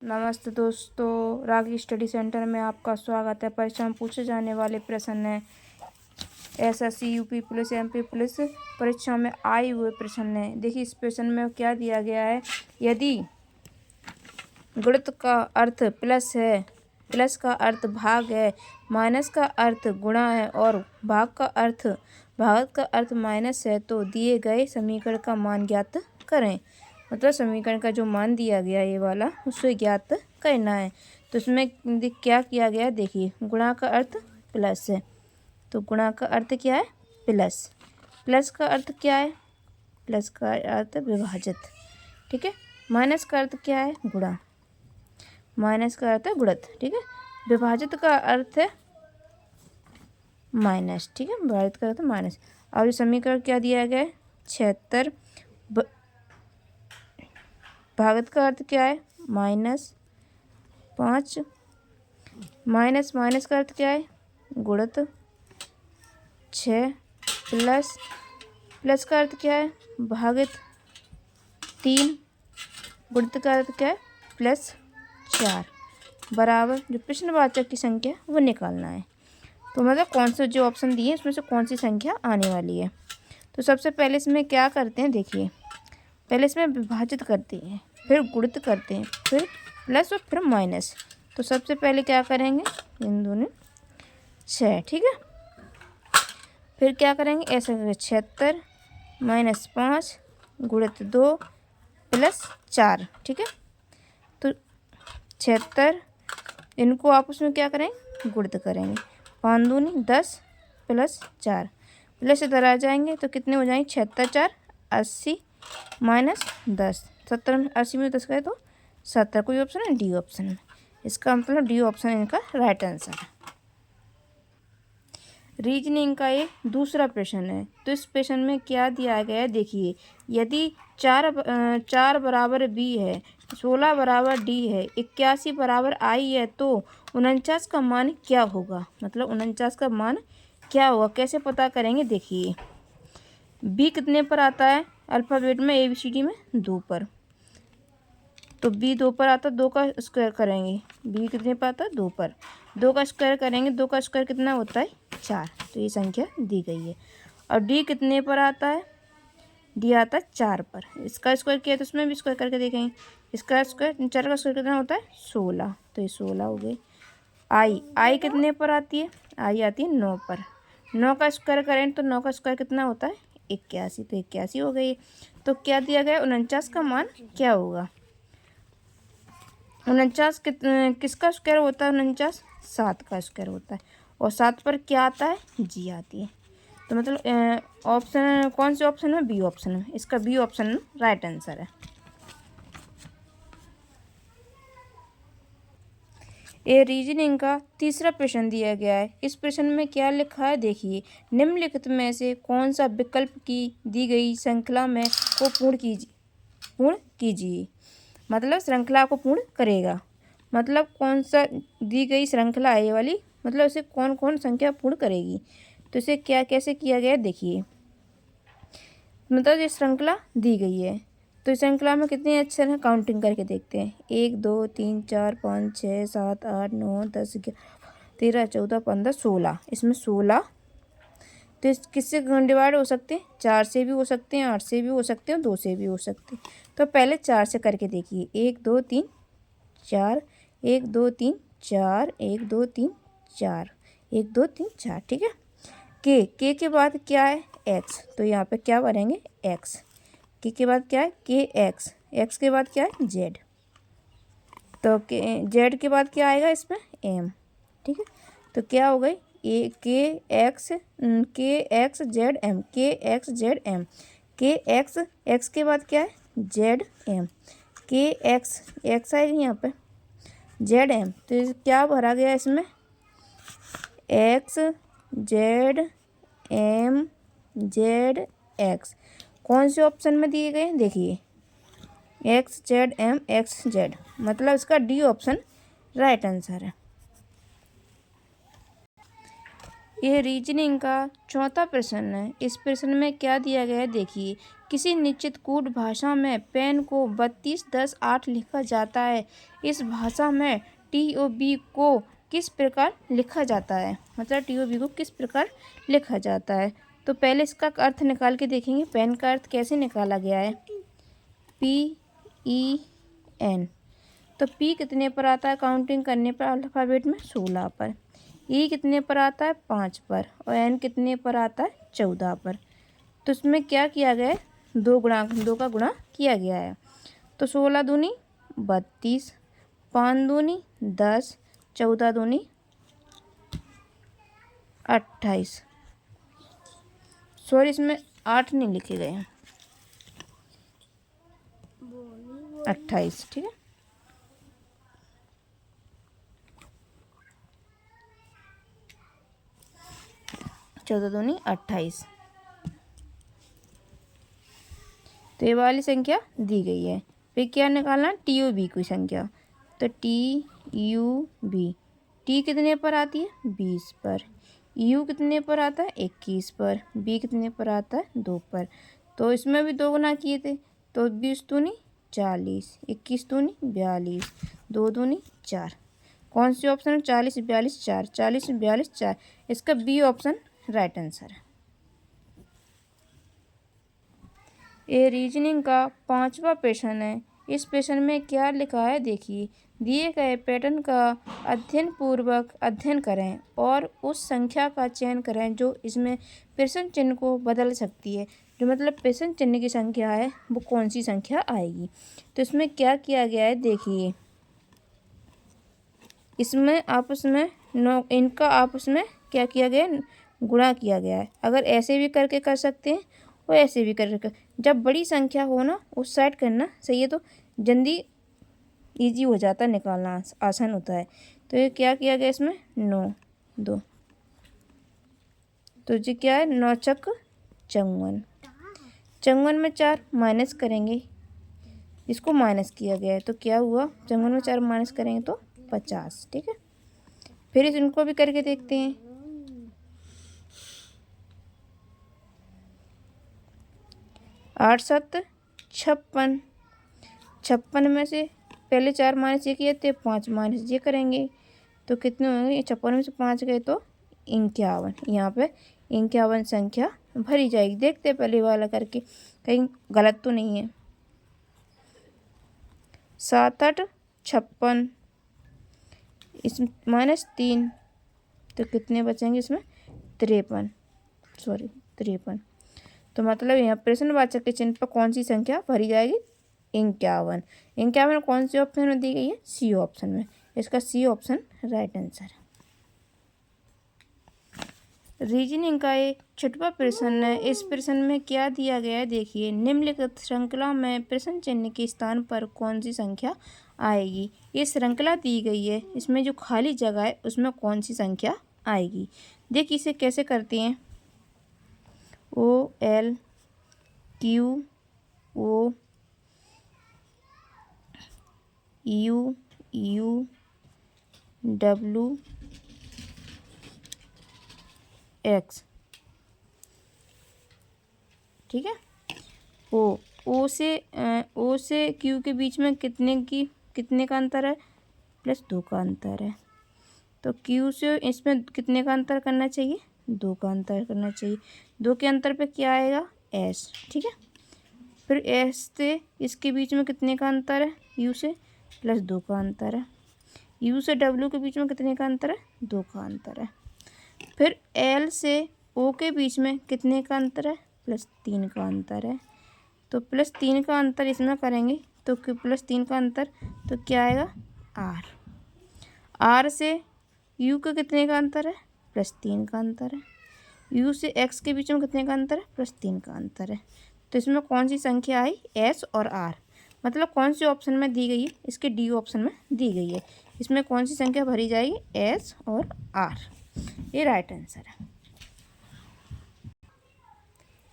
नमस्ते दोस्तों, रागी study centre में आपका स्वागत है। परीक्षा में पूछे जाने वाले प्रश्न है SSC, UP police, MP police परीक्षा में आए हुए प्रश्न है। देखिए इस प्रश्न में क्या दिया गया है। यदि गुणित का अर्थ प्लस है, प्लस का अर्थ भाग है, माइनस का अर्थ गुणा है और भाग का अर्थ माइनस है, तो दिए गए समीकरण का मान ज्ञात करें। मतलब समीकरण का जो मान दिया गया ये वाला, उसे ज्ञात करना है। तो इसमें क्या किया गया, देखिए गुणा का अर्थ प्लस है, तो गुणा का अर्थ क्या है, प्लस। प्लस का अर्थ क्या है, प्लस का अर्थ विभाजित, ठीक है। माइनस का अर्थ क्या है, गुणा। माइनस का अर्थ है गुणित, ठीक है। विभाजित का अर्थ है माइनस, ठीक है। विभाजित का अर्थ है माइनस। और ये समीकरण क्या दिया गया है, 76। भागत का अर्थ क्या है, -5। माइनस का अर्थ क्या है, गुणित 6। प्लस का अर्थ क्या है, भागित 3। गुणित का अर्थ क्या है, +4 बराबर जो प्रश्नवाचक की संख्या वो निकालना है। तो मतलब कौन से जो ऑप्शन दिए उसमें से कौन सी संख्या आने वाली है। तो सबसे पहले इसमें क्या करते हैं, देखिए पहले इसमें विभाजित करते हैं, फिर गुणित करते हैं, फिर प्लस और फिर माइनस। तो सबसे पहले क्या करेंगे, इन दोनों 6, ठीक है। फिर क्या करेंगे, ऐसा करेंगे 76 - 5 गुणित 2 + 4, ठीक है। तो 76 इनको आपस में क्या करेंगे, गुणित करेंगे। 5 दूनी 10 + 4 प्लस इधर आ जाएंगे तो कितने हो जाएंगे, 76 4 80 -10 70 में 80 में 10 गए तो 70। कोई ऑप्शन है, डी ऑप्शन में। इसका मतलब डी ऑप्शन इनका राइट आंसर है। रीजनिंग का ये दूसरा प्रश्न है। तो इस प्रश्न में क्या दिया गया है, देखिए यदि 4 बराबर बी है, 16 बराबर डी है, 81 बराबर आई है, तो 49 का मान क्या होगा। मतलब 49 का मान क्या होगा, कैसे पता करेंगे, देखिए बी कितने पर आता है अल्फ़ाबेट में, ABCD में 2 पर। तो बी 2 पर आता है, 2 का स्क्वायर करेंगे। बी कितने पर आता है, 2 पर। 2 का स्क्वायर करेंगे, 2 का स्क्वायर कितना होता है, 4। तो ये संख्या दी गई है। और डी कितने पर आता है, डी आता है 4 पर। इसका स्क्वायर किया तो उसमें भी स्क्वायर करके देखेंगे। इसका स्क्वायर 4 का स्क्वायर कितना होता है, 16। तो ये 16 हो गई। आई कितने पर आती है, आई आती है 9 पर। 9 का स्क्वायर करें तो 9 का स्क्वायर कितना होता है, 81। तो 81 हो गई। तो क्या दिया गया, 49 का मान क्या होगा। 49 किसका स्क्वायर होता है, 49 7 का स्क्वायर होता है। और 7 पर क्या आता है, जी आती है। तो मतलब ऑप्शन कौन से ऑप्शन में, बी ऑप्शन में। इसका बी ऑप्शन राइट आंसर है। ये रीजनिंग का तीसरा प्रश्न दिया गया है। इस प्रश्न में क्या लिखा है, देखिए निम्नलिखित में से कौन सा विकल्प की दी गई श्रृंखला में को पूर्ण कीजिए। मतलब श्रृंखला को पूर्ण करेगा। मतलब कौन सा दी गई श्रृंखला है ये वाली, मतलब इसे कौन कौन संख्या पूर्ण करेगी। तो इसे क्या कैसे किया गया, देखिए मतलब ये श्रृंखला दी गई है, तो इस श्रृंखला में कितने अक्षर हैं, काउंटिंग करके देखते हैं। 1 2 3 4 5 6 7 8 9 10 11 13 14 15 16। इसमें 16 तो इस किससे डिवाइड हो सकते हैं, 4 से भी हो सकते हैं, 8 से भी हो सकते हैं, 2 से भी हो सकते हैं। तो पहले 4 से करके देखिए, 1 2 3 4 1 2 3 4 1 2 3 4 1 2 3 4, ठीक है। के के बाद क्या है, एक्स। तो यहाँ पे क्या भरेंगे, एक्स। के बाद क्या है, के एक्स। एक्स के बाद क्या है, जेड। तो के जेड के बाद क्या आएगा इसमें, एम, ठीक है। तो क्या हो गई, के एक्स जेड एम, के एक्स जेड एम। के एक्स के बाद क्या है, जेड एम। के एक्स आएगी यहाँ पे, जेड एम। तो क्या भरा गया इसमें, X Z M Z X. कौन से ऑप्शन में दिए गए, देखिए X Z M X Z, मतलब इसका डी ऑप्शन राइट आंसर है। यह रीजनिंग का चौथा प्रश्न है। इस प्रश्न में क्या दिया गया है, देखिए किसी निश्चित कूट भाषा में पेन को 32-10-8 लिखा जाता है। इस भाषा में TOB को किस प्रकार लिखा जाता है, मतलब TOB को किस प्रकार लिखा जाता है। तो पहले इसका अर्थ निकाल के देखेंगे। पेन का अर्थ कैसे निकाला गया है, PEN। तो P कितने पर आता है काउंटिंग करने पर अल्फ़ाबेट में, 16 पर। E कितने पर आता है, 5 पर। और N कितने पर आता है, 14 पर। तो इसमें क्या किया गया है, 2 का गुणा किया गया है। तो 16 दूनी 32, 5 दूनी 10, 14 दूनी 28। सॉरी, इसमें 8 नहीं लिखे गए हैं, 28, ठीक है। चौदह दूनी 28। तो ये वाली संख्या दी गई है। फिर क्या निकालना, TOB की संख्या। तो TUB, T कितने पर आती है, 20 पर। U कितने पर आता है, 21 पर। B कितने पर आता है, 2 पर। तो इसमें भी 2 गुना किए थे, तो 20 दूनी 40, 21 दूनी 42, 2 दूनी 4। कौन सी ऑप्शन है, 40 42 4, 40 42 4। इसका B ऑप्शन राइट आंसर है। ये रीजनिंग का 5वां प्रश्न है। इस प्रश्न में क्या लिखा है देखिए। दिए गए पैटर्न का अध्ययन पूर्वक अध्ययन करें और उस संख्या का चयन करें जो इसमें प्रश्न चिन्ह को बदल सकती है। जो मतलब प्रश्न चिन्ह की संख्या है वो कौन सी संख्या आएगी। तो इसमें क्या किया गया है देखिए, इसमें आपस में इनका आपस में क्या किया गया है, गुणा किया गया है। अगर ऐसे भी करके कर सकते हैं और ऐसे भी करके, जब बड़ी संख्या हो ना उस साइड करना सही है, तो जल्दी इजी हो जाता है, निकालना आसान होता है। तो ये क्या किया गया इसमें, 9 2। तो जी क्या है, 9 चक 54। 54 में 4 माइनस करेंगे, इसको माइनस किया गया है तो क्या हुआ, 54 में 4 माइनस करेंगे तो 50, ठीक है। फिर इनको भी करके देखते हैं। 8 7 56। 56 में से पहले 4 माइनस ये किए थे, 5 माइनस ये करेंगे तो कितने होंगे, 56 में से 5 गए तो 51। यहाँ पे 51 संख्या भरी जाएगी। देखते हैं पहले वाला करके कहीं गलत तो नहीं है। 7 8 56, इस -3 तो कितने बचेंगे इसमें, 53। तो मतलब यहाँ प्रश्नवाचक के चिन्ह पर कौन सी संख्या भरी जाएगी, 51। 51 कौन सी ऑप्शन में दी गई है, C ऑप्शन में। इसका C ऑप्शन राइट आंसर है। रीजनिंग का एक 6वां प्रश्न है। इस प्रश्न में क्या दिया गया है देखिए। निम्नलिखित श्रृंखला में प्रश्न चिन्ह के स्थान पर कौन सी संख्या आएगी। ये श्रृंखला दी गई है, इसमें जो खाली जगह है उसमें कौन सी संख्या आएगी। देखिए इसे कैसे करते हैं, OL Q O U U W X, ठीक है। O से Q के बीच में कितने का अंतर है, +2 का अंतर है। तो Q से इसमें कितने का अंतर करना चाहिए, 2 का अंतर करना चाहिए। 2 के अंतर पे क्या आएगा, S, ठीक है। फिर S से इसके बीच में कितने का अंतर है, U से +2 का अंतर है। U से W के बीच में कितने का अंतर है, 2 का अंतर है। फिर L से O के बीच में कितने का अंतर है, +3 का अंतर है। तो +3 का अंतर इसमें करेंगे तो +3 का अंतर तो क्या आएगा, R। R से U का कितने का अंतर है, +3 का अंतर है। U से X के बीच में कितने का अंतर है, +3 का अंतर है। तो इसमें कौन सी संख्या आई, S और R। मतलब कौन सी ऑप्शन में दी गई है, इसके D ऑप्शन में दी गई है। इसमें कौन सी संख्या भरी जाएगी, S और R। ये राइट आंसर है।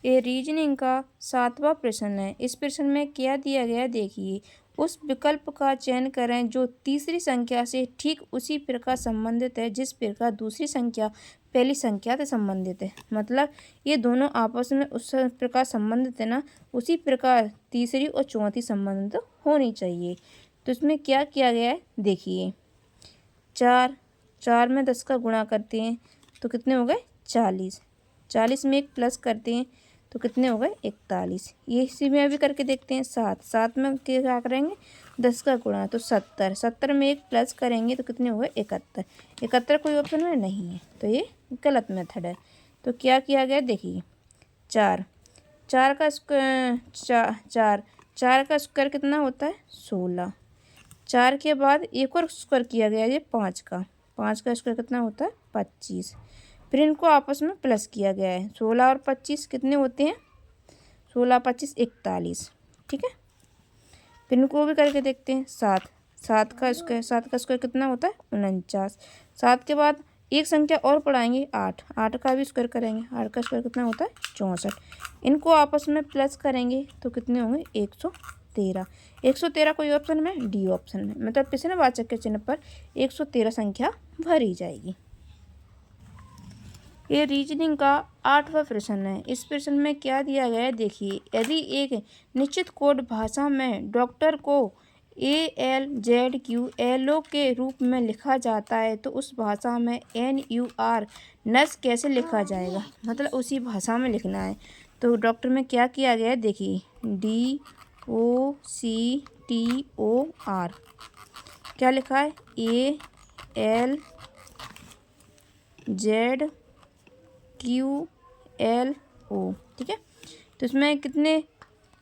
ये रीजनिंग का 7वां प्रश्न है। इस प्रश्न में क्या दिया गया देखिए। उस विकल्प का चयन करें जो तीसरी संख्या से ठीक उसी प्रकार संबंधित है जिस प्रकार दूसरी संख्या पहली संख्या से संबंधित है। मतलब ये दोनों आपस में उस प्रकार संबंधित है ना, उसी प्रकार तीसरी और चौथी संबंधित होनी चाहिए। तो इसमें क्या किया गया है देखिए, 4 में 10 का गुणा करते हैं तो कितने हो गए 40। 40 में एक प्लस करते हैं तो कितने हो गए 41। ये इसी में अभी करके देखते हैं। 7 में क्या करेंगे 10 का गुणा तो 70 में एक प्लस करेंगे तो कितने हो गए 71। 71 कोई ऑप्शन में नहीं है तो ये गलत मेथड है। तो क्या किया गया देखिए, 4 का स्क्वायर 4 का स्क्वायर कितना होता है 16। 4 के बाद एक और स्क्वायर किया गया ये 5 का स्क्वायर कितना होता है 25। फिर इनको आपस में प्लस किया गया है। 16 और 25 कितने होते हैं 16 25 41। ठीक है, फिर इनको भी करके देखते हैं। 7 का स्क्वायर कितना होता है 49। 7 के बाद एक संख्या और पढ़ाएंगे 8 का भी स्क्वायर करेंगे। 8 का स्क्वायर कितना होता है 64। इनको आपस में प्लस करेंगे तो कितने होंगे 113। 113 कोई ऑप्शन में डी ऑप्शन में, मतलब प्रश्नवाचक के चिन्ह पर 113 संख्या भरी जाएगी। ये रीजनिंग का 8वां प्रश्न है। इस प्रश्न में क्या दिया गया है देखिए, यदि एक निश्चित कोड भाषा में डॉक्टर को ALZQLO के रूप में लिखा जाता है तो उस भाषा में NUR नर्स कैसे लिखा जाएगा। मतलब उसी भाषा में लिखना है। तो डॉक्टर में क्या किया गया है देखिए, DOCTOR क्या लिखा है ALZQLO। ठीक है, तो इसमें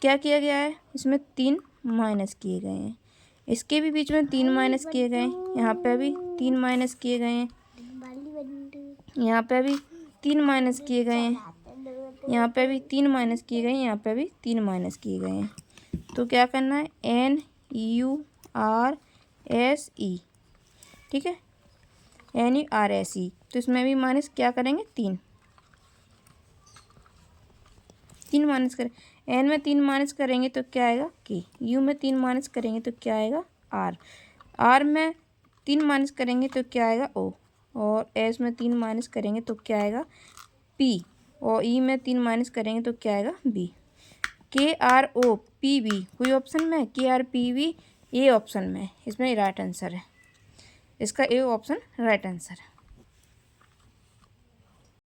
क्या किया गया है, इसमें 3 माइनस किए गए हैं। इसके भी बीच में 3 माइनस किए गए हैं। यहाँ पे भी 3 माइनस किए गए हैं। यहाँ पे भी 3 माइनस किए गए हैं। यहाँ पे भी 3 माइनस किए गए हैं। यहाँ पे भी 3 माइनस किए गए हैं। तो क्या करना है NURSE। ठीक है, NURSE। तो इसमें भी माइनस क्या करेंगे 3 माइनस करें। एन में 3 माइनस करेंगे तो क्या आएगा के। यू में 3 माइनस करेंगे तो क्या आएगा आर में 3 माइनस करेंगे तो क्या आएगा ओ। और एस में 3 माइनस करेंगे तो क्या आएगा पी। और ई में 3 माइनस करेंगे तो क्या आएगा बी। KROPB कोई ऑप्शन में KRPB ए ऑप्शन में, इसमें राइट आंसर है। इसका ए ऑप्शन राइट आंसर है।